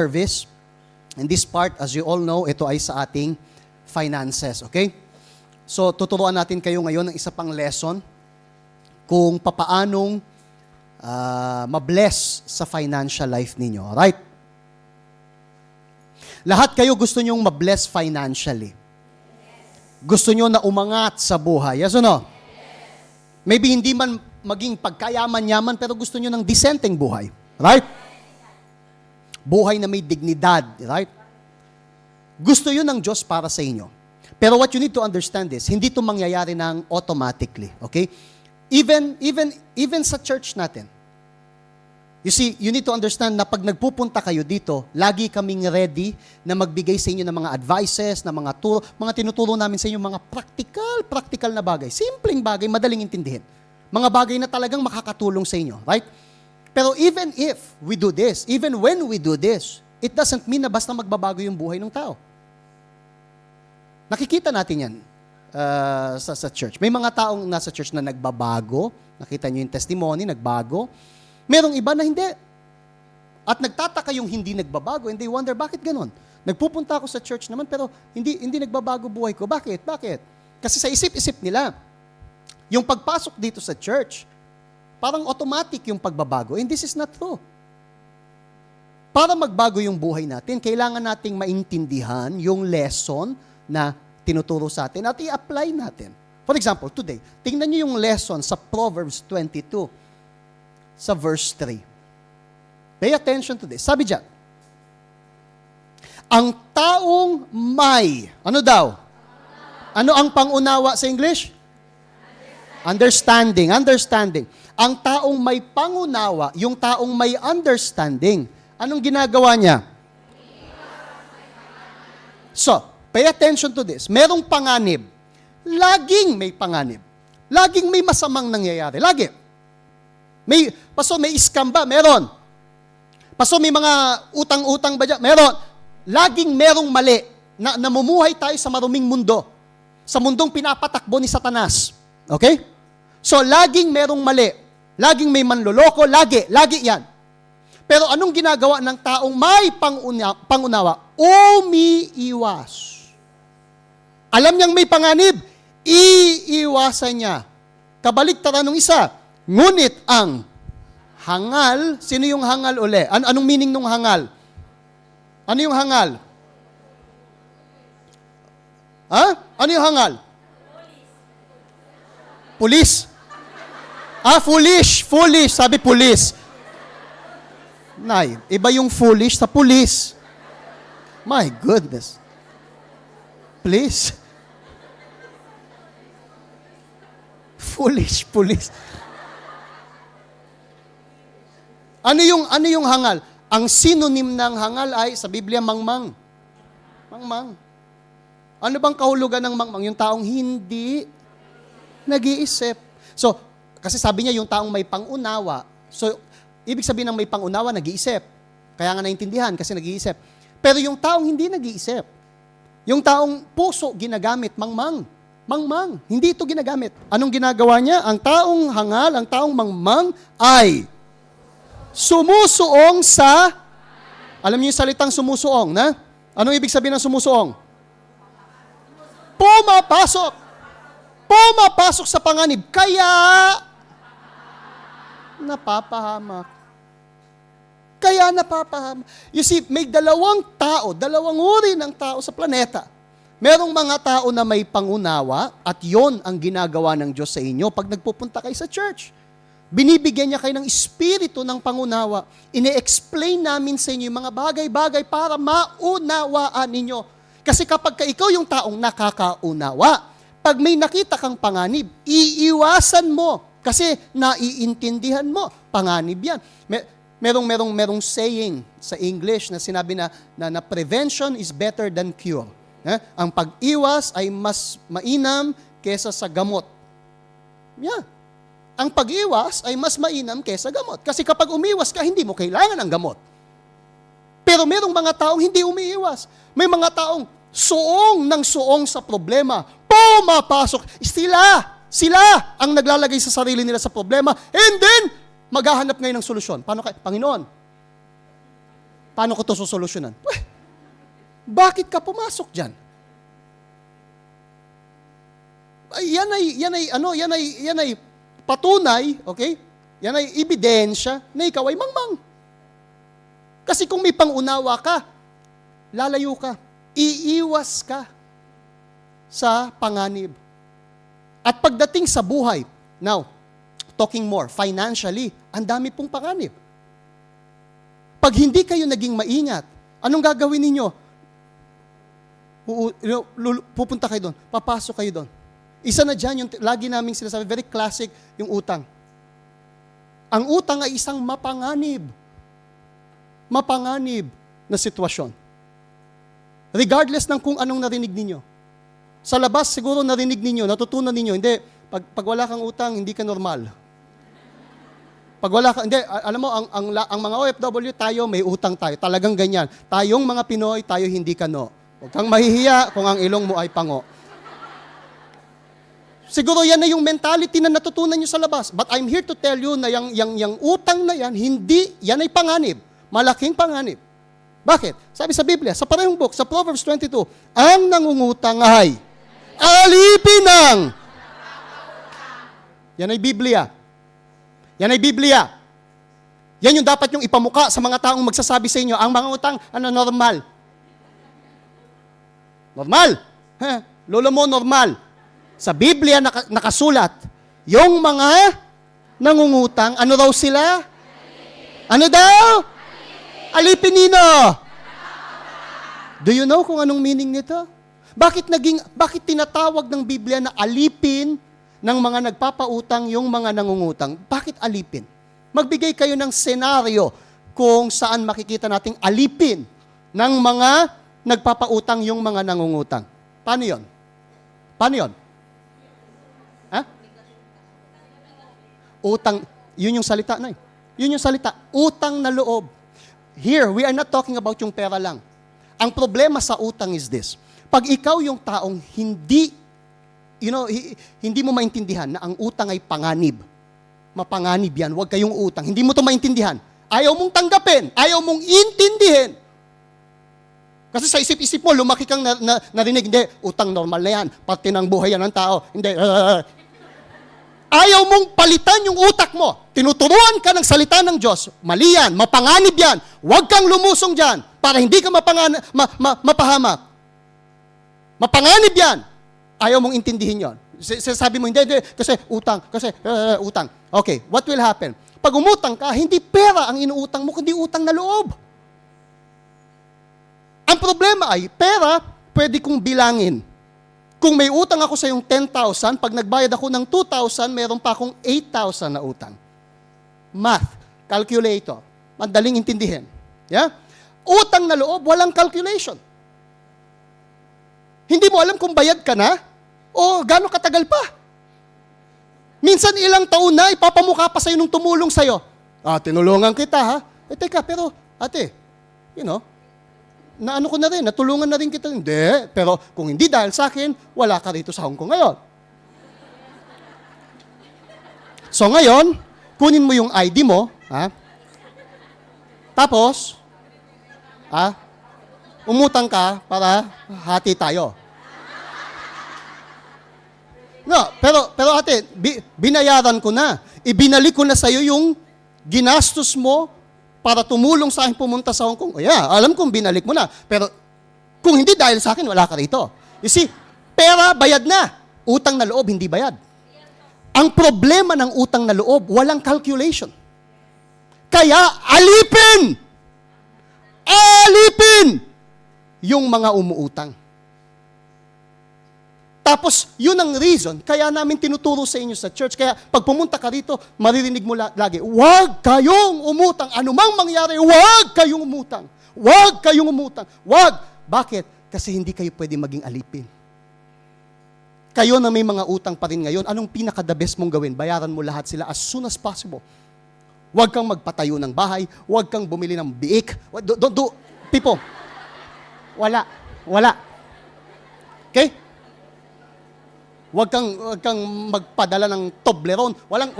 service. And this part, as you all know, ito ay sa ating finances, okay? So, tuturuan natin kayo ngayon ng isa pang lesson kung papaanong mabless sa financial life ninyo, alright? Lahat kayo gusto nyong mabless financially. Gusto nyo na umangat sa buhay, yes or no? Maybe hindi man maging pagkayaman-yaman, pero gusto nyo ng disenteng buhay, right? Buhay na may dignidad, right? Gusto yun ng Diyos para sa inyo. Pero what you need to understand is, hindi ito mangyayari ng automatically, okay? Even sa church natin. You see, you need to understand na pag nagpupunta kayo dito, lagi kaming ready na magbigay sa inyo ng mga advices, ng mga turo, mga tinuturo namin sa inyo, mga practical na bagay. Simpleng bagay, madaling intindihin. Mga bagay na talagang makakatulong sa inyo, right? Pero even if we do this, even when we do this, it doesn't mean na basta magbabago yung buhay ng tao. Nakikita natin yan sa church. May mga taong nasa church na nagbabago. Nakita nyo yung testimony, nagbago. Merong iba na hindi. At nagtataka yung hindi nagbabago and they wonder, bakit ganon? Nagpupunta ako sa church naman pero hindi nagbabago buhay ko. Bakit? Kasi sa isip-isip nila, yung pagpasok dito sa church, parang automatic yung pagbabago. And this is not true. Para magbago yung buhay natin, kailangan nating maintindihan yung lesson na tinuturo sa atin at i-apply natin. For example, today, tingnan nyo yung lesson sa Proverbs 22, sa verse 3. Pay attention to this. Sabi diyan, ang taong may, ano daw? Ano ang pangunawa sa English? Understanding. Ang taong may pangunawa, yung taong may understanding, anong ginagawa niya? So, pay attention to this. Merong panganib. Laging may panganib. Laging may masamang nangyayari. Lagi. May scam ba? Meron. Paso, may mga utang-utang ba dyan? Meron. Laging merong mali na namumuhay tayo sa maruming mundo. Sa mundong pinapatakbo ni Satanas. Okay? So, laging merong mali. Laging may manloloko. Lagi yan. Pero anong ginagawa ng taong may pangunawa? Umiiwas. Alam niyang may panganib, iiwasan niya. Kabaliktaran ng isa. Ngunit ang hangal, sino yung hangal uli? Anong meaning ng hangal? Ano yung hangal? Ha? Ano yung hangal? Pulis. Foolish. Sabi pulis. Nay, iba yung foolish sa pulis. My goodness. Please. Foolish, pulis. Ano yung hangal? Ang synonym ng hangal ay sa Biblia mangmang. Mangmang. Ano bang kahulugan ng mangmang? Yung taong hindi nag-iisip. So, kasi sabi niya yung taong may pangunawa. So, ibig sabihin ng may pangunawa, nag-iisip. Kaya nga naintindihan kasi nag-iisip. Pero yung taong hindi nag-iisip, yung taong puso ginagamit, mangmang. Mangmang. Hindi ito ginagamit. Anong ginagawa niya? Ang taong hangal, ang taong mangmang ay sumusuong sa, alam niyo yung salitang sumusuong, na? Anong ibig sabihin ng sumusuong? Pumapasok sa panganib. Kaya, napapahamak. You see, may dalawang uri ng tao sa planeta. Merong mga tao na may pangunawa at yon ang ginagawa ng Diyos sa inyo pag nagpupunta kayo sa church. Binibigyan niya kayo ng espiritu ng pangunawa. Ine-explain namin sa inyo yung mga bagay-bagay para maunawaan ninyo. Kasi kapag ikaw yung taong nakakaunawa, pag may nakita kang panganib, iiwasan mo. Kasi naiintindihan mo, panganib yan. Merong saying sa English na sinabi na prevention is better than cure. Ang pag-iwas ay mas mainam kesa sa gamot. Yeah. Ang pag-iwas ay mas mainam kesa gamot. Kasi kapag umiwas ka, hindi mo kailangan ng gamot. Pero merong mga taong hindi umiiwas. May mga taong suong sa problema. Pumapasok. Sila ang naglalagay sa sarili nila sa problema. And then, maghahanap ngayon ng solusyon. Paano kayo? Panginoon, Paano ko to sosolusyonan? Bakit ka pumasok diyan? Yan ay patunay, okay? Yan ay ebidensya na ikaw ay mangmang. Kasi kung may pangunawa ka, lalayo ka, iiwas ka sa panganib. At pagdating sa buhay, now, talking more, financially, ang dami pong panganib. Pag hindi kayo naging maingat, anong gagawin ninyo? Pupunta kayo doon, papasok kayo doon. Isa na dyan, yung lagi naming sinasabi, very classic, yung utang. Ang utang ay isang mapanganib na sitwasyon. Regardless ng kung anong narinig ninyo. Sa labas, siguro narinig ninyo, natutunan ninyo, hindi, pag wala kang utang, hindi ka normal. Pag wala ka, hindi, alam mo, ang mga OFW, tayo, may utang tayo. Talagang ganyan. Tayong mga Pinoy, tayo hindi kano. Huwag kang mahihiya kung ang ilong mo ay pango. Siguro yan na yung mentality na natutunan nyo sa labas. But I'm here to tell you na yung utang na yan, hindi, yan ay panganib. Malaking panganib. Bakit? Sabi sa Biblia, sa parehong book, sa Proverbs 22, ang nangungutang ay alipin ng. Yan ay Biblia. Yan ay Biblia. Yan yung dapat yung ipamuka sa mga taong magsasabi sa inyo, ang mga utang, normal. Normal. Lolo mo, normal. Sa Biblia nakasulat, yung mga nangungutang, ano daw sila? Ano daw? Alipinino. Do you know kung anong meaning nito? Bakit tinatawag ng Biblia na alipin ng mga nagpapautang yung mga nangungutang? Bakit alipin? Magbigay kayo ng senaryo kung saan makikita nating alipin ng mga nagpapautang yung mga nangungutang. Paano yon? Paano yon? Ha? Utang, yun yung salita na. Yun yung salita, utang na loob. Here, we are not talking about yung pera lang. Ang problema sa utang is this. Pag ikaw yung taong hindi mo maintindihan na ang utang ay panganib. Mapanganib yan, huwag kayong utang. Hindi mo to maintindihan. Ayaw mong tanggapin, ayaw mong intindihin. Kasi sa isip-isip mo, lumaki kang narinig, hindi, utang normal na yan, parte ng buhay yan ng tao. Hindi, ayaw mong palitan yung utak mo. Tinuturuan ka ng salita ng Diyos. Mali yan, mapanganib yan. Huwag kang lumusong dyan para hindi ka mapahamak. Mapanganib yan. Ayaw mong intindihin yon. Sabi mo, hindi, kasi utang. Okay, what will happen? Pag umutang ka, hindi pera ang inuutang mo, kundi utang na loob. Ang problema ay, pera, pwede kong bilangin. Kung may utang ako sa yung 10,000, pag nagbayad ako ng 2,000, meron pa akong 8,000 na utang. Math, calculator, madaling intindihin. Yeah? Utang na loob, walang calculation. Hindi mo alam kung bayad ka na o gaano katagal pa. Minsan ilang taon na, ipapamukha pa sa'yo nung tumulong sa'yo. Tinulungan kita ha. Teka, pero ate, naano ko na rin, natulungan na rin kita. Hindi, pero kung hindi dahil sa akin, wala ka rito sa Hong Kong ngayon. So ngayon, kunin mo yung ID mo, tapos, umutang ka para hati tayo. No, pero ate, binayaran ko na. Ibinalik ko na sa'yo yung ginastos mo para tumulong sa akin pumunta sa Hong Kong. Alam kong binalik mo na. Pero kung hindi dahil sa akin, wala ka rito. You see, pera, bayad na. Utang na loob, hindi bayad. Ang problema ng utang na loob, walang calculation. Kaya, alipin yung mga umuutang. Tapos, yun ang reason, kaya namin tinuturo sa inyo sa church. Kaya, pag pumunta ka rito, maririnig mo lagi, huwag kayong umutang. Anumang mangyari, huwag kayong umutang. Huwag kayong umutang. Huwag. Bakit? Kasi hindi kayo pwede maging alipin. Kayo na may mga utang pa rin ngayon, anong pinaka-the best mong gawin? Bayaran mo lahat sila as soon as possible. Huwag kang magpatayo ng bahay. Huwag kang bumili ng biik. People. Wala. Okay? Huwag kang magpadala ng Toblerone. Walang.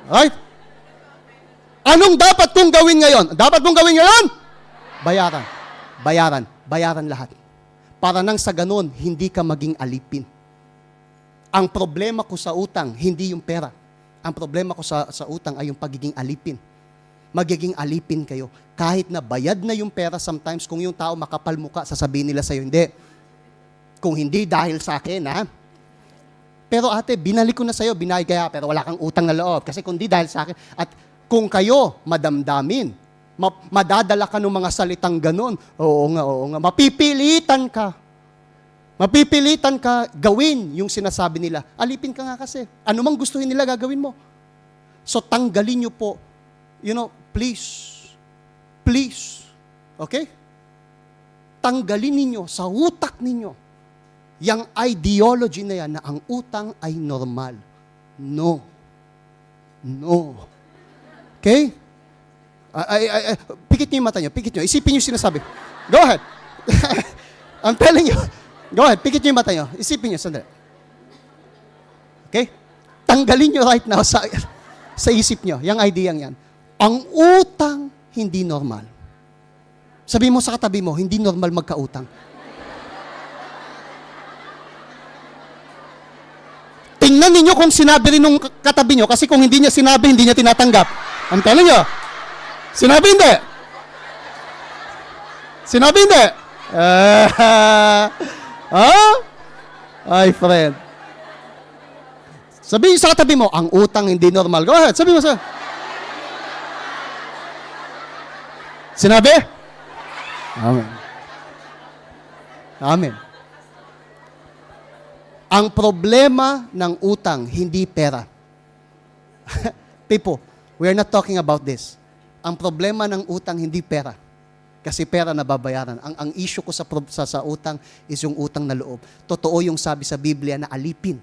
Right? Anong dapat kong gawin ngayon? Dapat kong gawin ngayon? Bayaran. Bayaran. Bayaran lahat. Para nang sa ganun, hindi ka maging alipin. Ang problema ko sa utang, hindi yung pera. Ang problema ko sa utang ay yung pagiging alipin. Magiging alipin kayo. Kahit na bayad na yung pera, sometimes kung yung tao makapal muka, sasabihin nila sa'yo, hindi. Kung hindi dahil sa akin, ha? Pero ate, binalik ko na sa'yo, binayad kaya, pero wala kang utang na loob. Kasi kung di dahil sa akin, at kung kayo madamdamin, madadala ka ng mga salitang ganun, oo nga, mapipilitan ka. Mapipilitan ka gawin yung sinasabi nila. Alipin ka nga kasi. Ano mang gustuhin nila, gagawin mo. So tanggalin nyo po, please, okay? Tanggalin ninyo sa utak ninyo yung ideology na yan na ang utang ay normal. No. Okay? Pikit nyo yung mata nyo, isipin nyo sinasabi. Go ahead. I'm telling you. Go ahead, pikit nyo yung mata nyo. Isipin nyo, sandali. Okay? Tanggalin nyo right now sa isip nyo, yung idea yan. Ang utang, hindi normal. Sabi mo sa katabi mo, hindi normal magkautang. Tingnan ninyo kung sinabi rin nung katabi nyo, kasi kung hindi niya sinabi, hindi niya tinatanggap. I'm telling you. Sinabi hindi. Sinabi hindi. Ay, friend. Sabi sa katabi mo, ang utang hindi normal. Go ahead, sabi mo sa. Sinabi? Amen. Amen. Ang problema ng utang, hindi pera. People, we are not talking about this. Ang problema ng utang, hindi pera. Kasi pera na babayaran. Ang issue ko sa utang is yung utang na loob. Totoo yung sabi sa Biblia na alipin.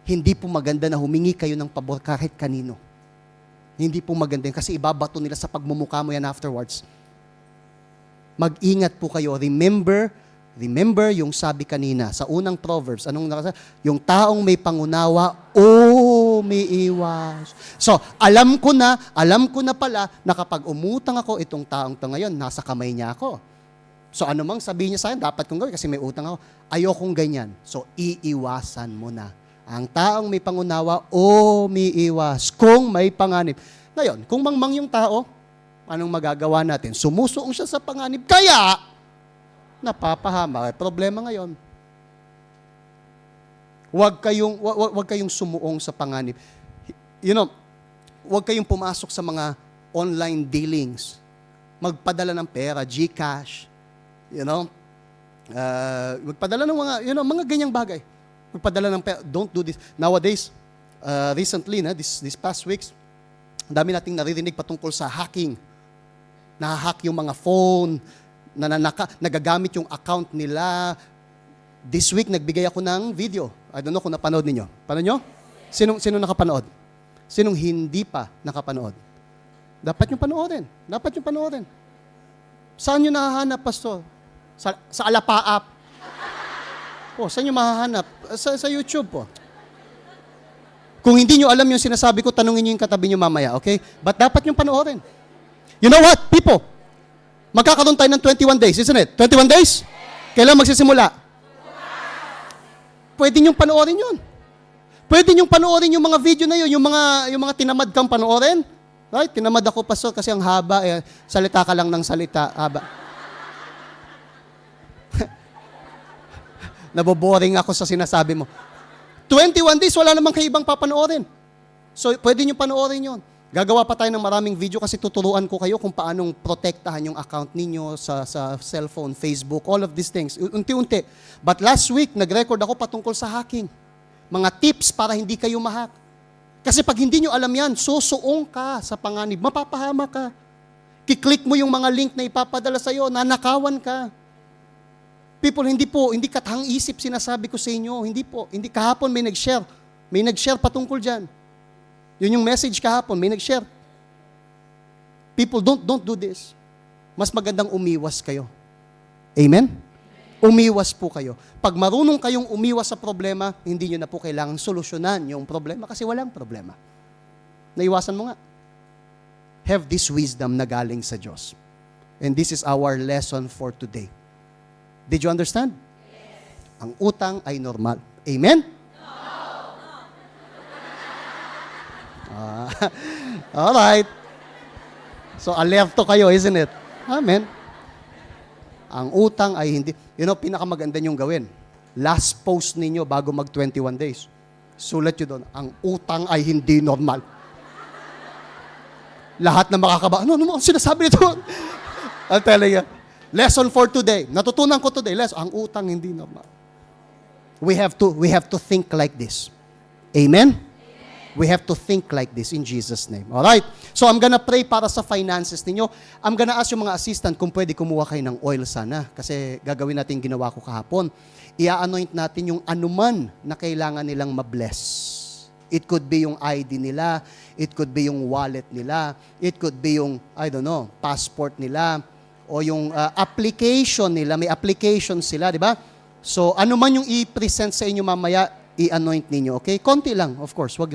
Hindi po maganda na humingi kayo ng pabor kahit kanino. Hindi po maganda yun kasi ibabato nila sa pagmumukha mo yan afterwards. Mag-ingat po kayo. Remember yung sabi kanina sa unang Proverbs, yung taong may pangunawa, umiiwas. So, alam ko na pala na kapag umutang ako, itong taong to ngayon, nasa kamay niya ako. So, anumang sabihin niya sa akin, dapat kong gawin kasi may utang ako. Ayokong ganyan. So, iiwasan mo na. Ang taong may pangunawa, umiiwas. Kung may panganib. Ngayon, kung mangmang yung tao, anong magagawa natin? Sumusuong siya sa panganib. Kaya, napapahama. Problema ngayon. Huwag kayong sumuong sa panganib. Huwag kayong pumasok sa mga online dealings. Magpadala ng pera, GCash, magpadala ng mga ganyang bagay. Magpadala ng pera. Don't do this. Nowadays, recently, this past weeks, ang dami nating naririnig patungkol sa hacking. Nahahack yung mga phone, nagagamit yung account nila. This week, nagbigay ako ng video. I don't know kung napanood ninyo. Paano nyo? Sinong nakapanood? Sinong hindi pa nakapanood? Dapat yung panoorin. Saan nyo nahahanap, Pastor? Sa Alapa app. Saan nyo mahahanap? Sa YouTube po. Kung hindi nyo alam yung sinasabi ko, tanungin nyo yung katabi nyo mamaya, okay? But dapat yung panoorin. You know what, people? Magkakaroon tayo ng 21 days, isn't it? 21 days? Kailan magsisimula? Pwede niyong panoorin yun. Pwede niyong panoorin yung mga video na yun, yung mga tinamad kang panoorin. Right? Tinamad ako, Pastor, kasi ang haba, salita ka lang ng salita, haba. Naboboring ako sa sinasabi mo. 21 days, wala namang kayo ibang papanoorin. So, pwede niyong panoorin yun. Gagawa pa tayo ng maraming video kasi tuturuan ko kayo kung paanong protektahan yung account ninyo sa cellphone, Facebook, all of these things. Unti-unti. But last week, nag-record ako patungkol sa hacking. Mga tips para hindi kayo ma-hack. Kasi pag hindi nyo alam yan, susuong ka sa panganib, mapapahama ka. Kiklik mo yung mga link na ipapadala sa'yo, nanakawan ka. People, hindi katang isip sinasabi ko sa inyo. Hindi kahapon may nag-share. May nag-share patungkol dyan. Yun yung message kahapon, may nag-share. People, don't do this. Mas magandang umiwas kayo. Amen? Umiwas po kayo. Pag marunong kayong umiwas sa problema, hindi nyo na po kailangang solusyonan yung problema kasi walang problema. Naiwasan mo nga. have this wisdom na galing sa Diyos. And this is our lesson for today. Did you understand? Yes. Ang utang ay normal. Amen? No. Alright. So, alerto kayo, isn't it? Amen. Ang utang ay hindi, pinakamaganda niyong gawin. Last post ninyo bago mag 21 days. Sulat nyo doon, ang utang ay hindi normal. Lahat na makakaba, ano mo sinasabi nito? I'll tell you. Lesson for today. Natutunan ko today. Ang utang hindi normal. We have to think like this. Amen? We have to think like this in Jesus' name. Alright? So I'm gonna pray para sa finances ninyo. I'm gonna ask yung mga assistant kung pwede kumuha kayo ng oil sana. Kasi gagawin natin ginawa ko kahapon. I-anoint natin yung anuman na kailangan nilang mabless. It could be yung ID nila. It could be yung wallet nila. It could be yung, passport nila. O yung application nila. May application sila, di ba? So, ano man yung i-present sa inyo mamaya, i-anoint ninyo, okay? Konti lang, of course. Wag